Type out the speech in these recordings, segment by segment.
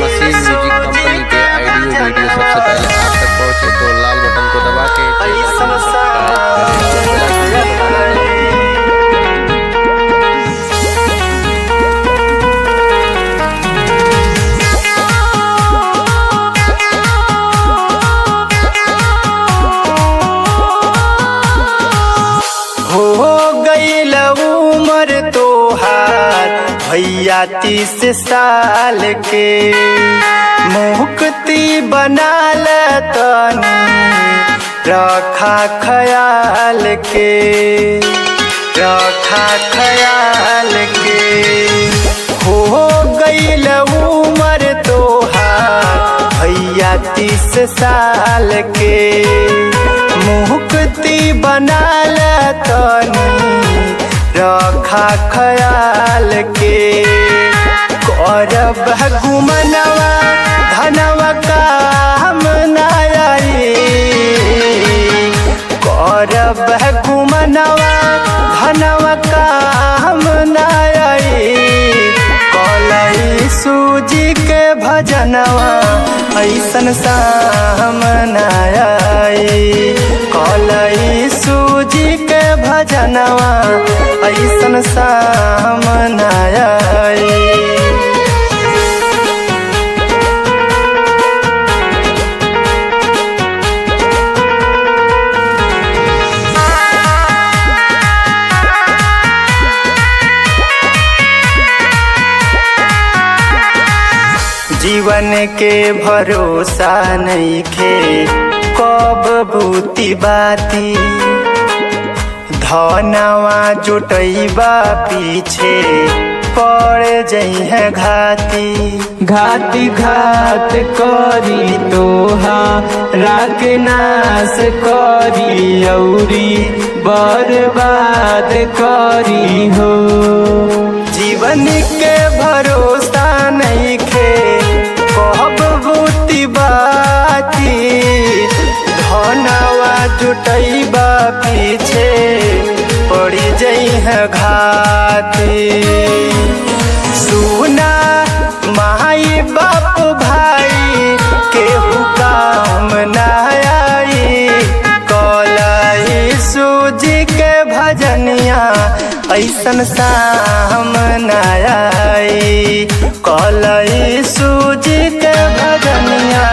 Machine music company के audio video सबसे पहले आप तक पहुंचे तो लाल बटन को दबा के भैया 30 साल के मुक्ति बना तनी रखा ख्याल के हो गईल उम्र तोहार भैया 30 साल के मुक्ति बना तनी रखा ख्याल के करब घुमनवा धनवा काम ना आई करब घुमनवा धनवा काम ना आई कलई सूजी के भजनवा ऐसन शाम ना आई कलई सूजी के भजनवा ऐसन शाम ना आई। जीवन के भरोसा नइखे कब बूती बाती धनवा जुटैबा पीछे पड़ जइहे घाती घात करी तोहा राख नाश करी औरी बर्बाद करी हो जीवन के भरोसा नइखे कब बूती बाती धनवा जुटैबा पीछे पड़ी जइहे घाती सुना माई बाप भाई केहू काम ना आई कलई सूजी के भजनिया ऐसन शाम ना आई कलई सूजी के भजनिया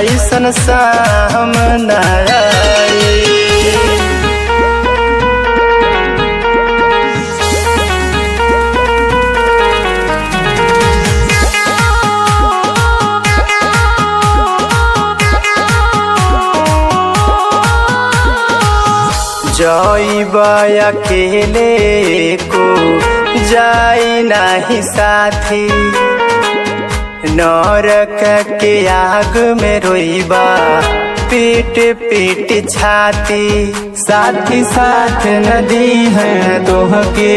ऐसन शाम ना आई। जइबा अकेले को जाई नाही साथी नरक के आग में रोइबा पीट पीट छाती साथी साथ नदी है तोहके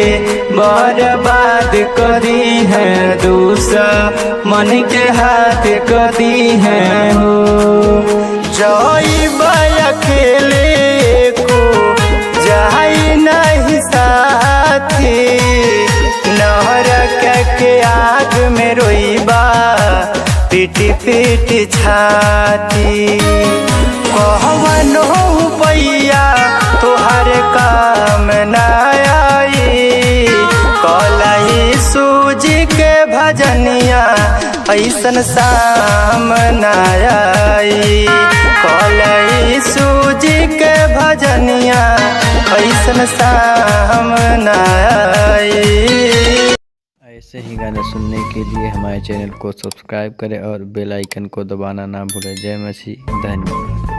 बर्बाद करी है दुश्मन के हाथ कदी है हो जइबा अकेले को जाई नहीं साथी नरक के आग में रोइबा पीटी पीटी छाती कहवनो पैया तोहर काम ना आई कलई सूजी के भजनिया ऐसन शाम ना आई कलई सूजी के भजनिया ऐसन शाम ना आई। ऐसे ही गाने सुनने के लिए हमारे चैनल को सब्सक्राइब करें और बेल आइकन को दबाना ना भूलें। जय मसीह, धन्यवाद।